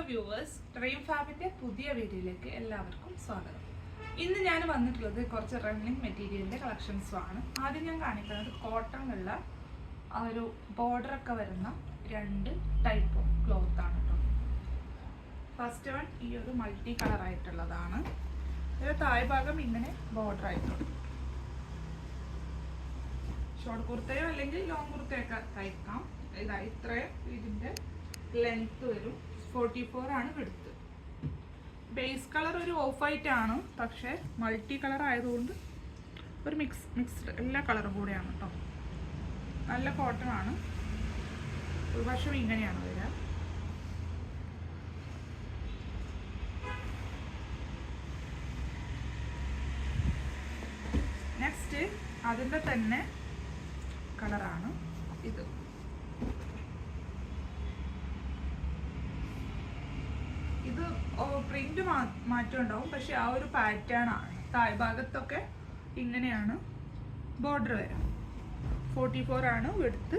Viewers, dream ഫാബിൻ്റെ പുതിയ വീഡിയോയിലേക്ക് എല്ലാവർക്കും സ്വാഗതം. ഇന്ന് ഞാൻ വന്നിട്ടുള്ളത് കുറച്ച് റണ്ണിങ് മെറ്റീരിയലിൻ്റെ കളക്ഷൻസുമാണ്. ആദ്യം ഞാൻ കാണിക്കുന്നത് കോട്ടണിലുള്ള ആ ഒരു ബോർഡറൊക്കെ വരുന്ന രണ്ട് ടൈപ്പ് ഓഫ് ക്ലോത്ത് ആണ് കേട്ടോ. ഫസ്റ്റ് വൺ ഈ ഒരു മൾട്ടി കളറായിട്ടുള്ളതാണ്. ഇതിൻ്റെ താഴ്ഭാഗം ഇങ്ങനെ ബോർഡർ ആയിട്ടുണ്ട്. ഷോർട്ട് കുർത്തയോ അല്ലെങ്കിൽ ലോങ് കുർത്തയൊക്കെ തയ്ക്കാം. ഇത്രയും ഇതിൻ്റെ ലെങ്ത് വരും. 44 ആണ് വിഡ്ത്ത്. ബേസ് കളർ ഒരു ഓഫ് വൈറ്റ് ആണ്, പക്ഷേ മൾട്ടി കളർ ആയതുകൊണ്ട് ഒരു മിക്സ്ഡ് എല്ലാ കളറും കൂടെയാണ് കേട്ടോ. നല്ല കോട്ടൺ ആണ്. ഒരു വർഷം ഇങ്ങനെയാണ് വരിക. നെക്സ്റ്റ് അതിൻ്റെ തന്നെ കളറാണ് ഇത്. ഇത് പ്രിന്റ് മാറ്റം ഉണ്ടാവും, പക്ഷെ ആ ഒരു പാറ്റേൺ ആണ്. താഴ്ഭാഗത്തൊക്കെ ഇങ്ങനെയാണ് ബോർഡർ വരാം. 44 ആണ് വിഡ്ത്ത്.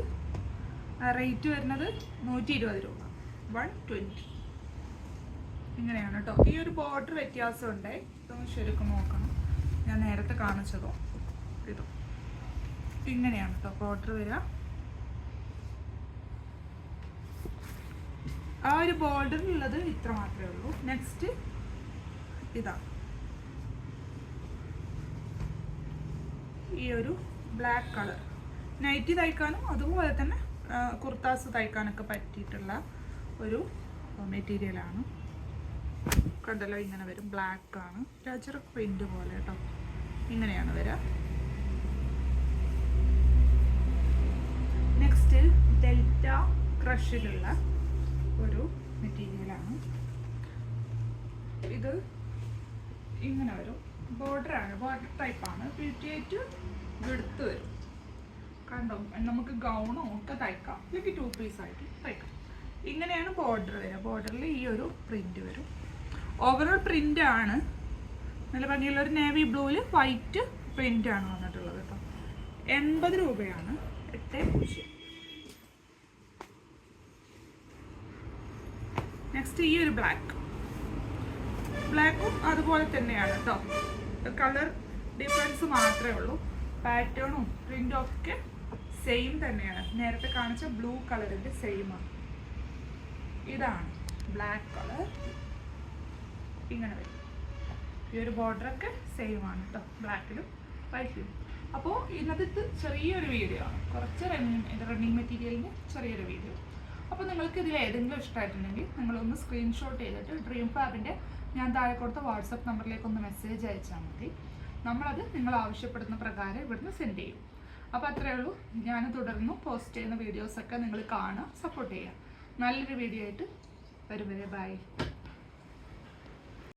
റേറ്റ് വരുന്നത് 120 രൂപ, 120. ഇങ്ങനെയാണ് കേട്ടോ. ഈ ഒരു ബോർഡർ വ്യത്യാസമുണ്ട്. ഇതൊന്ന് ശരിക്കും നോക്കണം. ഞാൻ നേരത്തെ കാണിച്ചതോ ഇതോ ഇങ്ങനെയാണ് കേട്ടോ ബോർഡർ വരിക. ആ ഒരു ബോർഡറിലുള്ളത് ഇത്ര മാത്രമേ ഉള്ളൂ. നെക്സ്റ്റ് ഇതാ ഈ ഒരു ബ്ലാക്ക് കളർ. നൈറ്റി തയ്ക്കാനും അതുപോലെ തന്നെ കുർത്താസ് തയ്ക്കാനൊക്കെ പറ്റിയിട്ടുള്ള ഒരു മെറ്റീരിയലാണ്. കണ്ടല്ലോ, ഇങ്ങനെ വരും. ബ്ലാക്ക് ആണ്, ടച്ചർ പ്രിന്റ് പോലെ കേട്ടോ. ഇങ്ങനെയാണ് വരിക. നെക്സ്റ്റ് ഡെൽറ്റ ക്രഷിലുള്ള ഒരു മെറ്റീരിയലാണ്. ഇത് ഇങ്ങനെ വരും. ബോർഡറാണ്, ബോർഡർ ടൈപ്പാണ്. 58 വിഡ്ത്ത് വരും. കണ്ടോ, നമുക്ക് ഗൗണോ ഒക്കെ തയ്ക്കാം, അല്ലെങ്കിൽ 2 പീസായിട്ട് തയ്ക്കാം. ഇങ്ങനെയാണ് ബോർഡർ വരിക. ബോർഡറിൽ ഈ ഒരു പ്രിന്റ് വരും. ഓവറോൾ പ്രിന്റ് ആണ്. നല്ല ഭംഗിയുള്ള ഒരു നേവി ബ്ലൂവിൽ വൈറ്റ് പ്രിന്റ് ആണ് വന്നിട്ടുള്ളത് കേട്ടോ. 80 രൂപയാണ്. 8. നെക്സ്റ്റ് ഈ ഒരു ബ്ലാക്കും അതുപോലെ തന്നെയാണ് കേട്ടോ. കളർ ഡിഫറൻസ് മാത്രമേ ഉള്ളൂ. പാറ്റേണും പ്രിന്റും ഒക്കെ സെയിം തന്നെയാണ്. നേരത്തെ കാണിച്ച ബ്ലൂ കളറിൻ്റെ സെയിം ആണ്. ഇതാണ് ബ്ലാക്ക് കളർ. ഇങ്ങനെ വരും. ഈ ഒരു ബോർഡറൊക്കെ സെയിം ആണ് കേട്ടോ, ബ്ലാക്കിലും വൈറ്റിലും. അപ്പോൾ ഇന്നത്തെ ചെറിയൊരു വീഡിയോ ആണ്. കുറച്ച് റണ്ണിങ് മെറ്റീരിയലിൻ്റെ ചെറിയൊരു വീഡിയോ. അപ്പോൾ നിങ്ങൾക്ക് ഇതിൽ ഏതെങ്കിലും ഇഷ്ടമായിട്ടുണ്ടെങ്കിൽ നിങ്ങളൊന്ന് സ്ക്രീൻഷോട്ട് ചെയ്തിട്ട് ഡ്രീം ഫാബിൻ്റെ ഞാൻ താഴെ കൊടുത്ത വാട്സപ്പ് നമ്പറിലേക്കൊന്ന് മെസ്സേജ് അയച്ചാൽ മതി. നമ്മളത് നിങ്ങൾ ആവശ്യപ്പെടുന്ന പ്രകാരം ഇവിടുന്ന് സെൻഡ് ചെയ്യും. അപ്പോൾ അത്രയേ ഉള്ളൂ. ഞാൻ തുടർന്ന് പോസ്റ്റ് ചെയ്യുന്ന വീഡിയോസൊക്കെ നിങ്ങൾ കാണുക, സപ്പോർട്ട് ചെയ്യുക. നല്ലൊരു വീഡിയോ ആയിട്ട് വരും വരെ. ബൈ.